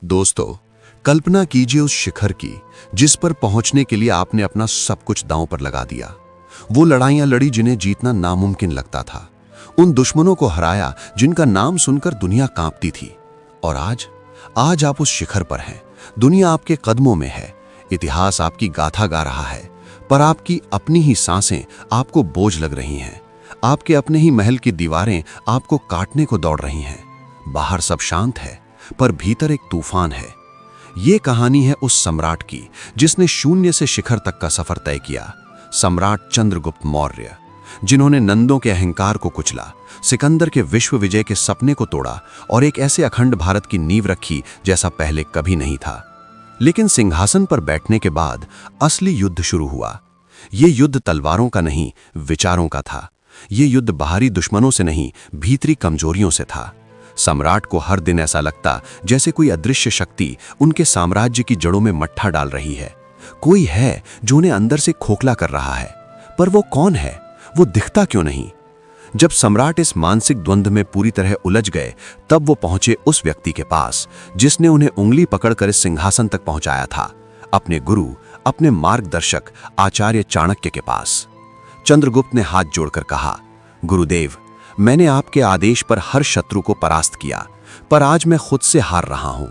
दोस्तों, कल्पना कीजिए उस शिखर की जिस पर पहुंचने के लिए आपने अपना सब कुछ दांव पर लगा दिया। वो लड़ाइयां लड़ी जिन्हें जीतना नामुमकिन लगता था, उन दुश्मनों को हराया जिनका नाम सुनकर दुनिया कांपती थी। और आज आप उस शिखर पर हैं। दुनिया आपके कदमों में है, इतिहास आपकी गाथा गा रहा है, पर आपकी अपनी ही सांसें आपको बोझ लग रही हैं। आपके अपने ही महल की दीवारें आपको काटने को दौड़ रही हैं। बाहर सब शांत है, पर भीतर एक तूफान है। ये कहानी है उस सम्राट की जिसने शून्य से शिखर तक का सफर तय किया। सम्राट चंद्रगुप्त मौर्य, जिन्होंने नंदों के अहंकार को कुचला, सिकंदर के विश्व विजय के सपने को तोड़ा और एक ऐसे अखंड भारत की नींव रखी जैसा पहले कभी नहीं था। लेकिन सिंहासन पर बैठने के बाद असली युद्ध शुरू हुआ। ये युद्ध तलवारों का नहीं, विचारों का था। ये युद्ध बाहरी दुश्मनों से नहीं, भीतरी कमजोरियों से था। सम्राट को हर दिन ऐसा लगता जैसे कोई अदृश्य शक्ति उनके साम्राज्य की जड़ों में मट्ठा डाल रही है। कोई है जो उन्हें अंदर से खोखला कर रहा है, पर वो कौन है? वो दिखता क्यों नहीं? जब सम्राट इस मानसिक द्वंद्व में पूरी तरह उलझ गए, तब वो पहुंचे उस व्यक्ति के पास जिसने उन्हें उंगली पकड़कर इस सिंहासन तक पहुंचाया था, अपने गुरु, अपने मार्गदर्शक आचार्य चाणक्य के पास। चंद्रगुप्त ने हाथ जोड़कर कहा, गुरुदेव, मैंने आपके आदेश पर हर शत्रु को परास्त किया, पर आज मैं खुद से हार रहा हूं।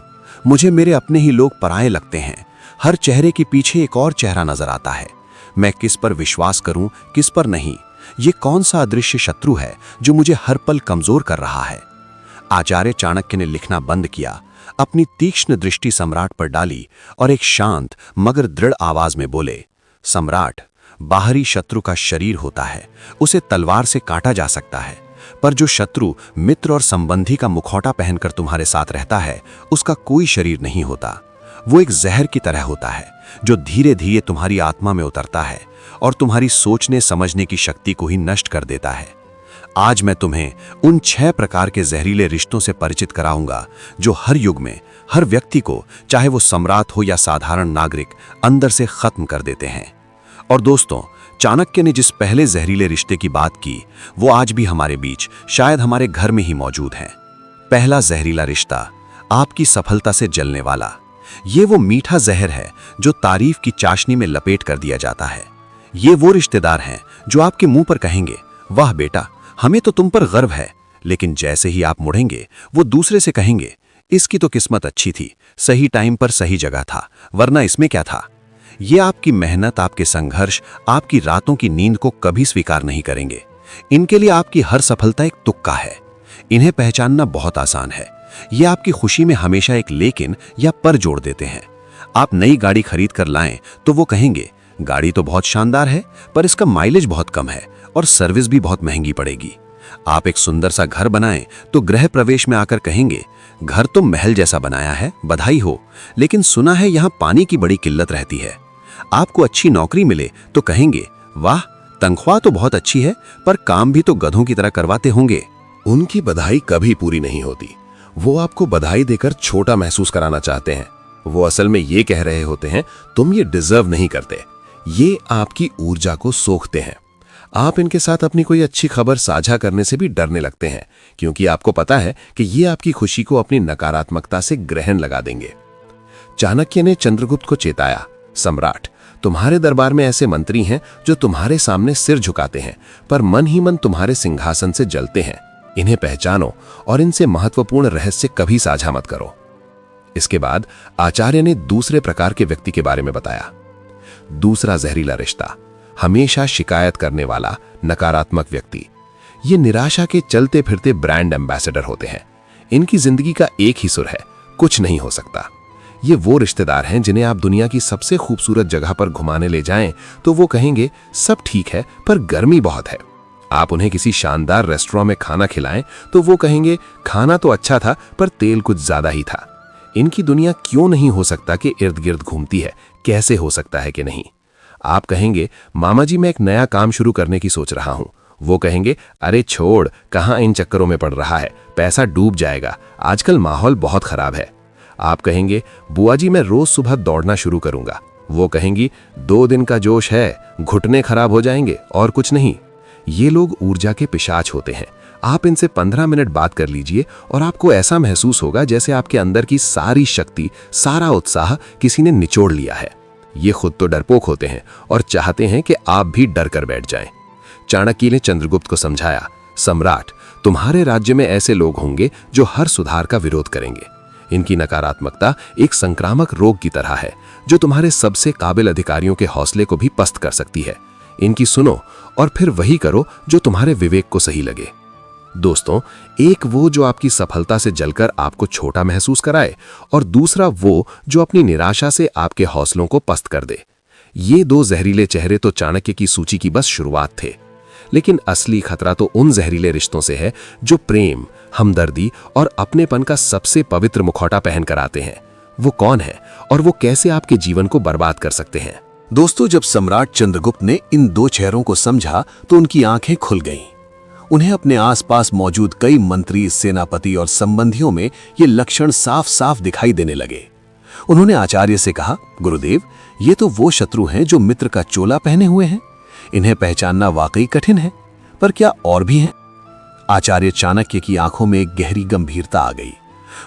मुझे मेरे अपने ही लोग पराये लगते हैं। हर चेहरे के पीछे एक और चेहरा नजर आता है। मैं किस पर विश्वास करूं, किस पर नहीं? ये कौन सा अदृश्य शत्रु है जो मुझे हर पल कमजोर कर रहा है? आचार्य चाणक्य ने लिखना बंद किया, अपनी तीक्ष्ण दृष्टि सम्राट पर डाली और एक शांत मगर दृढ़ आवाज में बोले, सम्राट, बाहरी शत्रु का शरीर होता है, उसे तलवार से काटा जा सकता है, पर जो शत्रु मित्र और संबंधी का मुखौटा पहनकर तुम्हारे साथ रहता है, उसका कोई शरीर नहीं होता। वो एक जहर की तरह होता है जो धीरे धीरे तुम्हारी आत्मा में उतरता है और तुम्हारी सोचने समझने की शक्ति को ही नष्ट कर देता है। आज मैं तुम्हें उन 6 प्रकार के जहरीले रिश्तों से परिचित कराऊंगा जो हर युग में हर व्यक्ति को, चाहे वो सम्राट हो या साधारण नागरिक, अंदर से खत्म कर देते हैं। और दोस्तों, चाणक्य ने जिस पहले जहरीले रिश्ते की बात की, वो आज भी हमारे बीच, शायद हमारे घर में ही मौजूद है। पहला जहरीला रिश्ता, आपकी सफलता से जलने वाला। ये वो मीठा जहर है जो तारीफ की चाशनी में लपेट कर दिया जाता है। ये वो रिश्तेदार हैं जो आपके मुंह पर कहेंगे, वाह बेटा, हमें तो तुम पर गर्व है, लेकिन जैसे ही आप मुड़ेंगे, वो दूसरे से कहेंगे, इसकी तो किस्मत अच्छी थी, सही टाइम पर सही जगह था, वरना इसमें क्या था। ये आपकी मेहनत, आपके संघर्ष, आपकी रातों की नींद को कभी स्वीकार नहीं करेंगे। इनके लिए आपकी हर सफलता एक तुक्का है। इन्हें पहचानना बहुत आसान है। ये आपकी खुशी में हमेशा एक लेकिन या पर जोड़ देते हैं। आप नई गाड़ी खरीद कर लाएं तो वो कहेंगे, गाड़ी तो बहुत शानदार है, पर इसका माइलेज बहुत कम है और सर्विस भी बहुत महंगी पड़ेगी। आप एक सुंदर सा घर बनाएं तो गृह प्रवेश में आकर कहेंगे, घर तो महल जैसा बनाया है, बधाई हो, लेकिन सुना है यहाँ पानी की बड़ी किल्लत रहती है। आपको अच्छी नौकरी मिले तो कहेंगे, वाह, तनख्वाह तो बहुत अच्छी है, पर काम भी तो गधों की तरह करवाते होंगे। उनकी बधाई कभी पूरी नहीं होती। वो आपको बधाई देकर छोटा महसूस कराना चाहते हैं। वो असल में ये कह रहे होते हैं, तुम ये डिजर्व नहीं करते। ये आपकी ऊर्जा को सोखते हैं। आप इनके साथ अपनी कोई अच्छी खबर साझा करने से भी डरने लगते हैं, क्योंकि आपको पता है कि ये आपकी खुशी को अपनी नकारात्मकता से ग्रहण लगा देंगे। चाणक्य ने चंद्रगुप्त को चेताया, सम्राट, तुम्हारे दरबार में ऐसे मंत्री हैं जो तुम्हारे सामने सिर झुकाते हैं, पर मन ही मन तुम्हारे सिंहासन से जलते हैं। इन्हें पहचानो और इनसे महत्वपूर्ण रहस्य कभी साझा मत करो। इसके बाद आचार्य ने दूसरे प्रकार के व्यक्ति के बारे में बताया। दूसरा जहरीला रिश्ता, हमेशा शिकायत करने वाला नकारात्मक व्यक्ति। ये निराशा के चलते फिरते ब्रांड एम्बेसडर होते हैं। इनकी जिंदगी का एक ही सुर है, कुछ नहीं हो सकता। ये वो रिश्तेदार हैं जिन्हें आप दुनिया की सबसे खूबसूरत जगह पर घुमाने ले जाएं तो वो कहेंगे, सब ठीक है, पर गर्मी बहुत है। आप उन्हें किसी शानदार रेस्टोरेंट में खाना खिलाएं तो वो कहेंगे, खाना तो अच्छा था, पर तेल कुछ ज्यादा ही था। इनकी दुनिया क्यों नहीं हो सकता कि इर्द गिर्द घूमती है, कैसे हो सकता है कि नहीं। आप कहेंगे, मामा जी, मैं एक नया काम शुरू करने की सोच रहा हूं। वो कहेंगे, अरे छोड़, कहां इन चक्करों में पड़ रहा है, पैसा डूब जाएगा, आजकल माहौल बहुत खराब है। आप कहेंगे, बुआ जी, मैं रोज सुबह दौड़ना शुरू करूंगा। वो कहेंगी, 2 दिन का जोश है, घुटने खराब हो जाएंगे और कुछ नहीं। ये लोग ऊर्जा के पिशाच होते हैं। आप इनसे 15 मिनट बात कर लीजिए और आपको ऐसा महसूस होगा जैसे आपके अंदर की सारी शक्ति, सारा उत्साह किसी ने निचोड़ लिया है। ये खुद तो डरपोक होते हैं और चाहते हैं कि आप भी डर कर बैठ जाएं। चाणक्य ने चंद्रगुप्त को समझाया, सम्राट, तुम्हारे राज्य में ऐसे लोग होंगे जो हर सुधार का विरोध करेंगे। इनकी नकारात्मकता एक संक्रामक रोग की तरह है जो तुम्हारे सबसे काबिल अधिकारियों के हौसले को भी पस्त कर सकती है। इनकी सुनो और फिर वही करो जो तुम्हारे विवेक को सही लगे। दोस्तों, एक वो जो आपकी सफलता से जलकर आपको छोटा महसूस कराए और दूसरा वो जो अपनी निराशा से आपके हौसलों को पस्त कर दे। ये दो जहरीले चेहरे तो चाणक्य की सूची की बस शुरुआत थे, लेकिन असली खतरा तो उन जहरीले रिश्तों से है जो प्रेम, हमदर्दी और अपनेपन का सबसे पवित्र मुखौटा पहनकर आते हैं। वो कौन है और वो कैसे आपके जीवन को बर्बाद कर सकते हैं? दोस्तों, जब सम्राट चंद्रगुप्त ने इन दो चेहरों को समझा तो उनकी आंखें खुल गईं। उन्हें अपने आसपास मौजूद कई मंत्री, सेनापति और संबंधियों में ये लक्षण साफ साफ दिखाई देने लगे। उन्होंने आचार्य से कहा, गुरुदेव, ये तो वो शत्रु हैं जो मित्र का चोला पहने हुए हैं। इन्हें पहचानना वाकई कठिन है, पर क्या और भी हैं? आचार्य चाणक्य की आंखों में एक गहरी गंभीरता आ गई।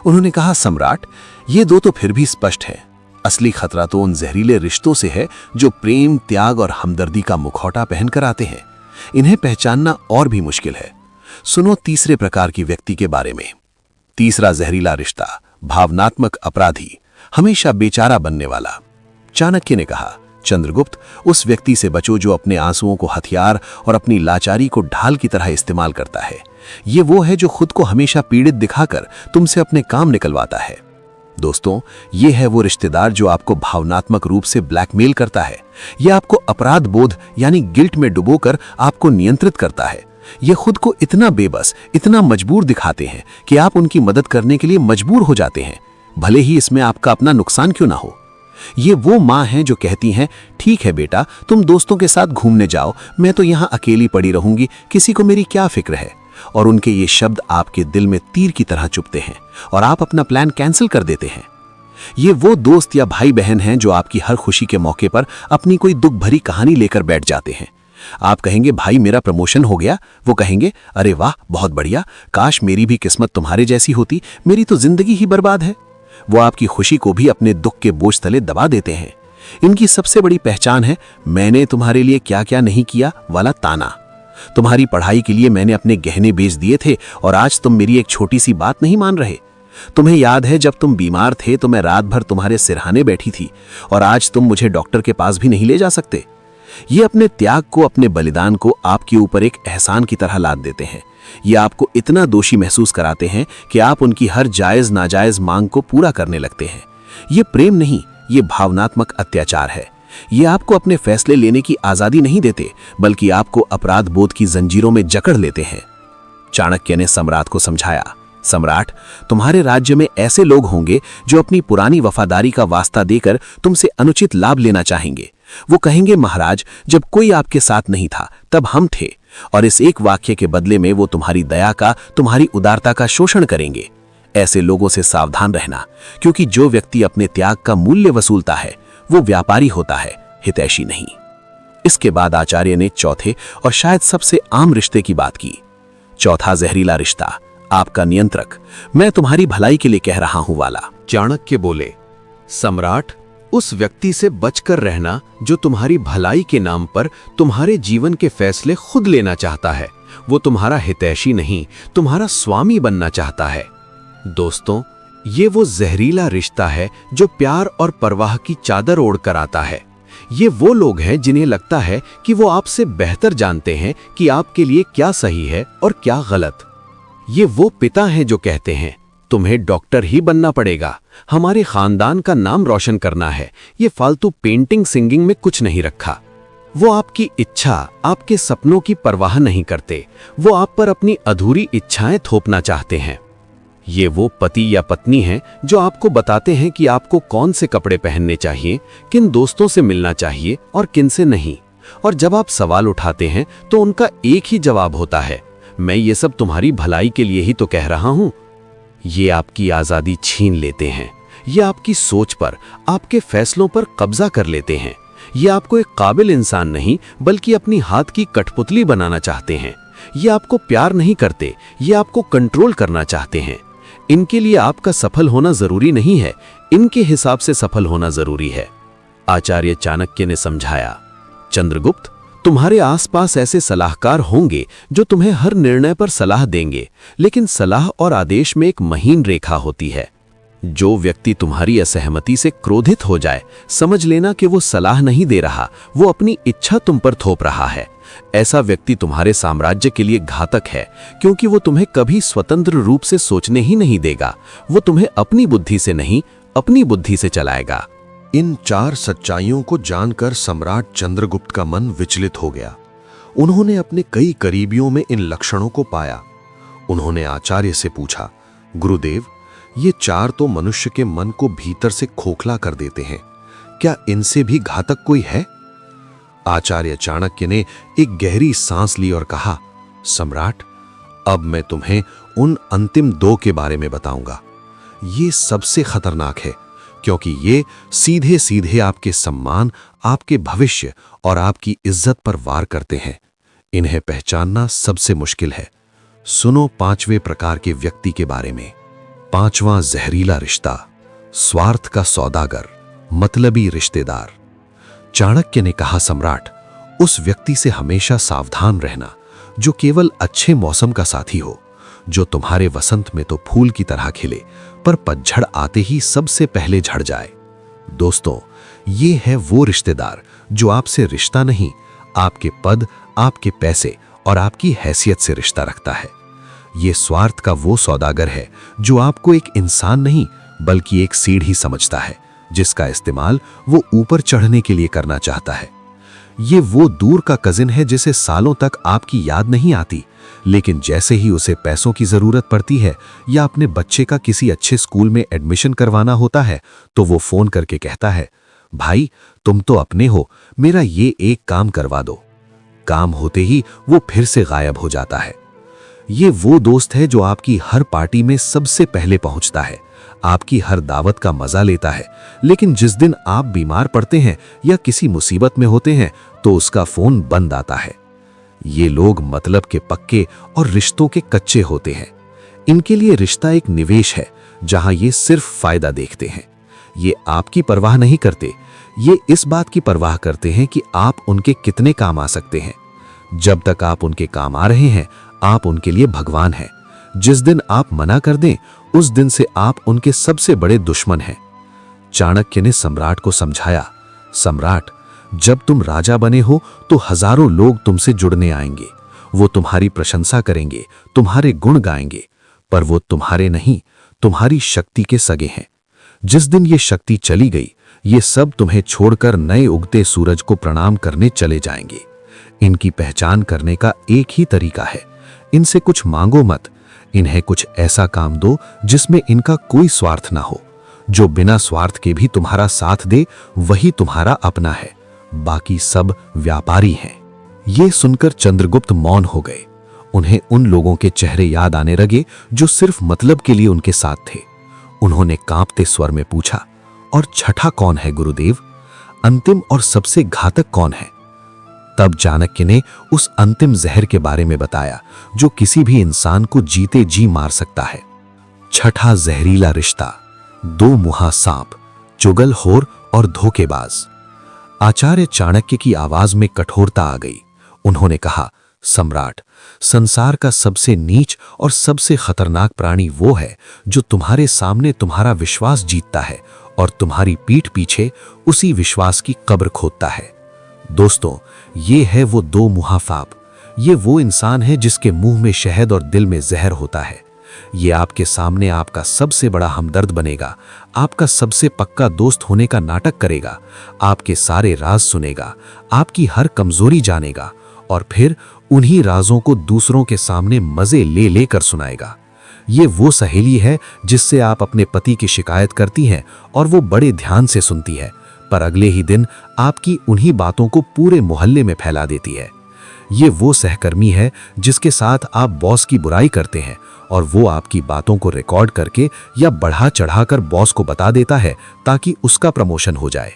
उन्होंने कहा, सम्राट, ये दो तो फिर भी स्पष्ट है। असली खतरा तो उन जहरीले रिश्तों से है जो प्रेम, त्याग और हमदर्दी का मुखौटा पहनकर आते हैं। इन्हें पहचानना और भी मुश्किल है। सुनो तीसरे प्रकार की व्यक्ति के बारे में। तीसरा जहरीला रिश्ता, भावनात्मक अपराधी, हमेशा बेचारा बनने वाला। चाणक्य ने कहा, चंद्रगुप्त, उस व्यक्ति से बचो जो अपने आंसुओं को हथियार और अपनी लाचारी को ढाल की तरह इस्तेमाल करता है। ये वो है जो खुद को हमेशा पीड़ित दिखाकर तुमसे अपने काम निकलवाता है। दोस्तों, ये है वो रिश्तेदार जो आपको भावनात्मक रूप से ब्लैकमेल करता है। यह आपको अपराध बोध यानी गिल्ट में डुबोकर आपको नियंत्रित करता है। ये खुद को इतना बेबस, इतना मजबूर दिखाते हैं कि आप उनकी मदद करने के लिए मजबूर हो जाते हैं, भले ही इसमें आपका अपना नुकसान क्यों ना हो। ये वो माँ हैं जो कहती हैं, ठीक है बेटा, तुम दोस्तों के साथ घूमने जाओ, मैं तो यहाँ अकेली पड़ी रहूंगी, किसी को मेरी क्या फिक्र है। और उनके ये शब्द आपके दिल में तीर की तरह चुभते हैं और आप अपना प्लान कैंसिल कर देते हैं। ये वो दोस्त या भाई बहन हैं जो आपकी हर खुशी के मौके पर अपनी कोई दुख भरी कहानी लेकर बैठ जाते हैं। आप कहेंगे, भाई मेरा प्रमोशन हो गया। वो कहेंगे, अरे वाह, बहुत बढ़िया, काश मेरी भी किस्मत तुम्हारे जैसी होती, मेरी तो जिंदगी ही बर्बाद है। वो आपकी खुशी को भी अपने दुख के बोझ तले दबा देते हैं। इनकी सबसे बड़ी पहचान है, मैंने तुम्हारे लिए क्या क्या नहीं किया वाला ताना। तुम्हारी पढ़ाई के लिए मैंने अपने गहने बेच दिए थे और आज तुम मेरी एक छोटी सी बात नहीं मान रहे। तुम्हें याद है जब तुम बीमार थे तो मैं रात भर तुम्हारे सिरहाने बैठी थी और आज तुम मुझे डॉक्टर के पास भी नहीं ले जा सकते। ये अपने त्याग को, अपने बलिदान को आपके ऊपर एक एहसान की तरह लाद देते हैं। ये आपको इतना दोषी महसूस कराते हैं कि आप उनकी हर जायज नाजायज मांग को पूरा करने लगते हैं। ये प्रेम नहीं, ये भावनात्मक अत्याचार है। ये आपको अपने फैसले लेने की आजादी नहीं देते, बल्कि आपको अपराध बोध की जंजीरों में जकड़ लेते हैं। चाणक्य ने सम्राट को समझाया, सम्राट, तुम्हारे राज्य में ऐसे लोग होंगे जो अपनी पुरानी वफादारी का वास्ता देकर तुमसे अनुचित लाभ लेना चाहेंगे। वो कहेंगे, महाराज, जब कोई आपके साथ नहीं था तब हम थे, और इस एक वाक्य के बदले में वो तुम्हारी दया का, तुम्हारी उदारता का शोषण करेंगे। ऐसे लोगों से सावधान रहना, क्योंकि जो व्यक्ति अपने त्याग का मूल्य वसूलता है वो व्यापारी होता है, हितैषी नहीं। इसके बाद आचार्य ने चौथे और शायद सबसे आम रिश्ते की बात की। चौथा जहरीला रिश्ता, आपका नियंत्रक, मैं तुम्हारी भलाई के लिए कह रहा हूं वाला। चाणक्य बोले, सम्राट, उस व्यक्ति से बचकर रहना जो तुम्हारी भलाई के नाम पर तुम्हारे जीवन के फैसले खुद लेना चाहता है। वो तुम्हारा हितैषी नहीं, तुम्हारा स्वामी बनना चाहता है। दोस्तों, ये वो जहरीला रिश्ता है जो प्यार और परवाह की चादर ओढ़ कर आता है। ये वो लोग हैं जिन्हें लगता है कि वो आपसे बेहतर जानते हैं कि आपके लिए क्या सही है और क्या गलत। ये वो पिता हैं जो कहते हैं, तुम्हें डॉक्टर ही बनना पड़ेगा, हमारे खानदान का नाम रोशन करना है, ये फालतू पेंटिंग सिंगिंग में कुछ नहीं रखा। वो आपकी इच्छा, आपके सपनों की परवाह नहीं करते, वो आप पर अपनी अधूरी इच्छाएं थोपना चाहते हैं। ये वो पति या पत्नी हैं जो आपको बताते हैं कि आपको कौन से कपड़े पहनने चाहिए, किन दोस्तों से मिलना चाहिए और किन से नहीं। और जब आप सवाल उठाते हैं तो उनका एक ही जवाब होता है, मैं ये सब तुम्हारी भलाई के लिए ही तो कह रहा हूं। ये आपकी आजादी छीन लेते हैं, ये आपकी सोच पर, आपके फैसलों पर कब्जा कर लेते हैं। ये आपको एक काबिल इंसान नहीं बल्कि अपनी हाथ की कठपुतली बनाना चाहते हैं। ये आपको प्यार नहीं करते, ये आपको कंट्रोल करना चाहते हैं। इनके लिए आपका सफल होना जरूरी नहीं है, इनके हिसाब से सफल होना जरूरी है। आचार्य चाणक्य ने समझाया, चंद्रगुप्त, तुम्हारे आसपास ऐसे सलाहकार होंगे जो तुम्हें हर निर्णय पर सलाह देंगे, लेकिन सलाह और आदेश में एक महीन रेखा होती है। जो व्यक्ति तुम्हारी असहमति से क्रोधित हो जाए, समझ लेना कि वो सलाह नहीं दे रहा, वो अपनी इच्छा तुम पर थोप रहा है। ऐसा व्यक्ति तुम्हारे साम्राज्य के लिए घातक है, क्योंकि वो तुम्हें कभी स्वतंत्र रूप से सोचने ही नहीं देगा। वो तुम्हें अपनी बुद्धि से नहीं, अपनी बुद्धि से चलाएगा। इन 4 सच्चाइयों को जानकर सम्राट चंद्रगुप्त का मन विचलित हो गया। उन्होंने अपने कई करीबियों में इन लक्षणों को पाया। उन्होंने आचार्य से पूछा, गुरुदेव, ये 4 तो मनुष्य के मन को भीतर से खोखला कर देते हैं, क्या इनसे भी घातक कोई है? आचार्य चाणक्य ने एक गहरी सांस ली और कहा, सम्राट, अब मैं तुम्हें उन अंतिम 2 के बारे में बताऊंगा। ये सबसे खतरनाक है, क्योंकि ये सीधे सीधे आपके सम्मान, आपके भविष्य और आपकी इज्जत पर वार करते हैं। इन्हें पहचानना सबसे मुश्किल है। सुनो 5वें प्रकार के व्यक्ति के बारे में। 5वां जहरीला रिश्ता, स्वार्थ का सौदागर, मतलबी रिश्तेदार। चाणक्य ने कहा, सम्राट, उस व्यक्ति से हमेशा सावधान रहना जो केवल अच्छे मौसम का साथी हो, जो तुम्हारे वसंत में तो फूल की तरह खिले, पर पतझड़ आते ही सबसे पहले झड़ जाए। दोस्तों, ये है वो रिश्तेदार जो आपसे रिश्ता नहीं, आपके पद, आपके पैसे और आपकी हैसियत से रिश्ता रखता है। ये स्वार्थ का वो सौदागर है जो आपको एक इंसान नहीं बल्कि एक सीढ़ी समझता है, जिसका इस्तेमाल वो ऊपर चढ़ने के लिए करना चाहता है। ये वो दूर का कजिन है जिसे सालों तक आपकी याद नहीं आती, लेकिन जैसे ही उसे पैसों की जरूरत पड़ती है या अपने बच्चे का किसी अच्छे स्कूल में एडमिशन करवाना होता है, तो वो फोन करके कहता है, भाई तुम तो अपने हो, मेरा ये एक काम करवा दो। काम होते ही वो फिर से गायब हो जाता है। ये वो दोस्त है जो आपकी हर पार्टी में सबसे पहले पहुंचता है, आपकी हर दावत का मजा लेता है, लेकिन जिस दिन आप बीमार पड़ते हैं या किसी मुसीबत में होते हैं तो उसका फोन बंद आता है। ये लोग मतलब के पक्के और रिश्तों के कच्चे होते हैं। इनके लिए रिश्ता एक निवेश है जहां ये सिर्फ फायदा देखते हैं। ये आपकी परवाह नहीं करते, ये इस बात की परवाह करते हैं कि आप उनके कितने काम आ सकते हैं। जब तक आप उनके काम आ रहे हैं, आप उनके लिए भगवान हैं। जिस दिन आप मना कर दें, उस दिन से आप उनके सबसे बड़े दुश्मन हैं। चाणक्य ने सम्राट को समझाया, सम्राट, जब तुम राजा बने हो तो हजारों लोग तुमसे जुड़ने आएंगे। वो तुम्हारी प्रशंसा करेंगे, तुम्हारे गुण गाएंगे, पर वो तुम्हारे नहीं, तुम्हारी शक्ति के सगे हैं। जिस दिन ये शक्ति चली गई, ये सब तुम्हें छोड़कर नए उगते सूरज को प्रणाम करने चले जाएंगे। इनकी पहचान करने का एक ही तरीका है, इनसे कुछ मांगो मत, इन्हें कुछ ऐसा काम दो जिसमें इनका कोई स्वार्थ ना हो। जो बिना स्वार्थ के भी तुम्हारा साथ दे, वही तुम्हारा अपना है, बाकी सब व्यापारी हैं। ये सुनकर चंद्रगुप्त मौन हो गए। उन्हें उन लोगों के चेहरे याद आने लगे जो सिर्फ मतलब के लिए उनके साथ थे। उन्होंने कांपते स्वर में पूछा, और छठा कौन है गुरुदेव? अंतिम और सबसे घातक कौन है? तब चाणक्य ने उस अंतिम जहर के बारे में बताया जो किसी भी इंसान को जीते जी मार सकता है। छठा जहरीला रिश्ता, 2 मुहा सांप, चुगलखोर और धोखेबाज। आचार्य चाणक्य की आवाज में कठोरता आ गई। उन्होंने कहा, सम्राट, संसार का सबसे नीच और सबसे खतरनाक प्राणी वो है जो तुम्हारे सामने तुम्हारा विश्वास जीतता है और तुम्हारी पीठ पीछे उसी विश्वास की कब्र खोदता है। दोस्तों, ये है वो 2 मुहा सांप। ये वो इंसान है जिसके मुंह में शहद और दिल में जहर होता है। ये आपके सामने आपका सबसे बड़ा हमदर्द बनेगा, आपका सबसे पक्का दोस्त होने का नाटक करेगा, आपके सारे राज सुनेगा, आपकी हर कमजोरी जानेगा और फिर उन्हीं राजों को दूसरों के सामने मजे ले लेकर सुनाएगा। ये वो सहेली है जिससे आप अपने पति की शिकायत करती हैं और वो बड़े ध्यान से सुनती है, पर अगले ही दिन आपकी उन्हीं बातों को पूरे मोहल्ले में फैला देती है। ये वो सहकर्मी है जिसके साथ आप बॉस की बुराई करते हैं और वो आपकी बातों को रिकॉर्ड करके या बढ़ा चढ़ाकर बॉस को बता देता है ताकि उसका प्रमोशन हो जाए।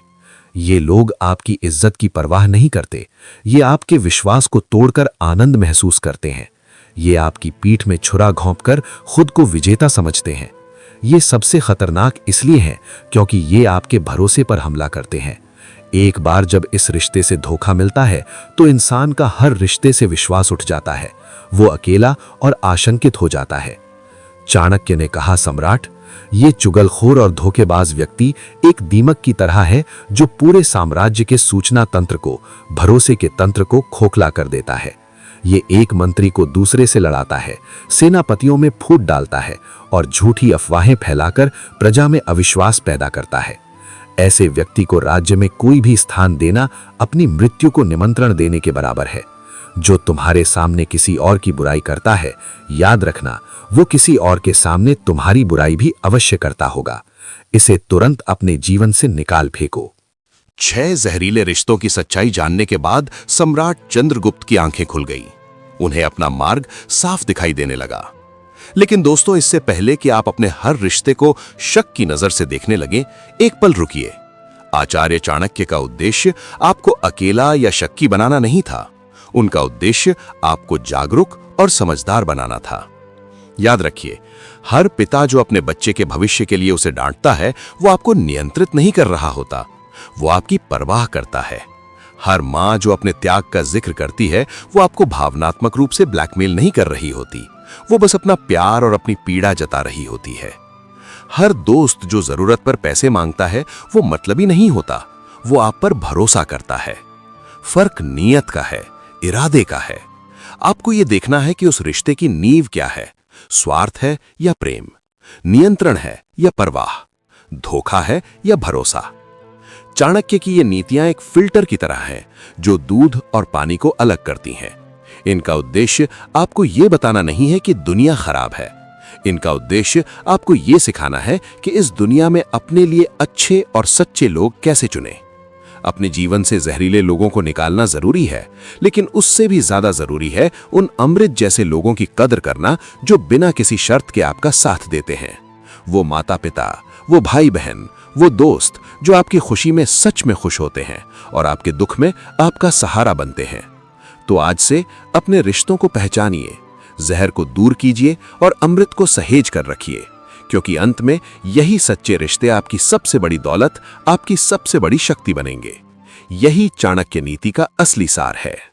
ये लोग आपकी इज्जत की परवाह नहीं करते, ये आपके विश्वास को तोड़कर आनंद महसूस करते हैं। ये आपकी पीठ में छुरा घोंपकर खुद को विजेता समझते हैं। ये सबसे खतरनाक इसलिए है क्योंकि ये आपके भरोसे पर हमला करते हैं। एक बार जब इस रिश्ते से धोखा मिलता है तो इंसान का हर रिश्ते से विश्वास उठ जाता है। वो अकेला और आशंकित हो जाता है। चाणक्य ने कहा, सम्राट, ये चुगलखोर और धोखेबाज व्यक्ति एक दीमक की तरह है जो पूरे साम्राज्य के सूचना तंत्र को, भरोसे के तंत्र को खोखला कर देता है। ये एक मंत्री को दूसरे से लड़ाता है, सेनापतियों में फूट डालता है और झूठी अफवाहें फैलाकर प्रजा में अविश्वास पैदा करता है। ऐसे व्यक्ति को राज्य में कोई भी स्थान देना अपनी मृत्यु को निमंत्रण देने के बराबर है। जो तुम्हारे सामने किसी और की बुराई करता है, याद रखना वो किसी और के सामने तुम्हारी बुराई भी अवश्य करता होगा। इसे तुरंत अपने जीवन से निकाल फेंको। 6 जहरीले रिश्तों की सच्चाई जानने के बाद सम्राट चंद्रगुप्त की आंखें खुल गईं। उन्हें अपना मार्ग साफ दिखाई देने लगा। लेकिन दोस्तों, इससे पहले कि आप अपने हर रिश्ते को शक की नजर से देखने लगे, एक पल रुकिए। आचार्य चाणक्य का उद्देश्य आपको अकेला या शक्की बनाना नहीं था। उनका उद्देश्य आपको जागरूक और समझदार बनाना था। याद रखिए, हर पिता जो अपने बच्चे के भविष्य के लिए उसे डांटता है, वो आपको नियंत्रित नहीं कर रहा होता, वो आपकी परवाह करता है। हर माँ जो अपने त्याग का जिक्र करती है, वो आपको भावनात्मक रूप से ब्लैकमेल नहीं कर रही होती, वो बस अपना प्यार और अपनी पीड़ा जता रही होती है। हर दोस्त जो जरूरत पर पैसे मांगता है, वो मतलबी नहीं होता, वो आप पर भरोसा करता है। फर्क नीयत का है, इरादे का है। आपको यह देखना है कि उस रिश्ते की नींव क्या है, स्वार्थ है या प्रेम, नियंत्रण है या परवाह, धोखा है या भरोसा। चाणक्य की ये नीतियां एक फिल्टर की तरह हैं जो दूध और पानी को अलग करती हैं। इनका उद्देश्य आपको यह बताना नहीं है कि दुनिया खराब है। इनका उद्देश्य आपको यह सिखाना है कि इस दुनिया में अपने लिए अच्छे और सच्चे लोग कैसे चुनें। अपने जीवन से जहरीले लोगों को निकालना जरूरी है, लेकिन उससे भी ज्यादा जरूरी है उन अमृत जैसे लोगों की कदर करना जो बिना किसी शर्त के आपका साथ देते हैं। वो माता पिता, वो भाई बहन, वो दोस्त जो आपकी खुशी में सच में खुश होते हैं और आपके दुख में आपका सहारा बनते हैं। तो आज से अपने रिश्तों को पहचानिए, जहर को दूर कीजिए और अमृत को सहेज कर रखिए, क्योंकि अंत में यही सच्चे रिश्ते आपकी सबसे बड़ी दौलत, आपकी सबसे बड़ी शक्ति बनेंगे। यही चाणक्य नीति का असली सार है।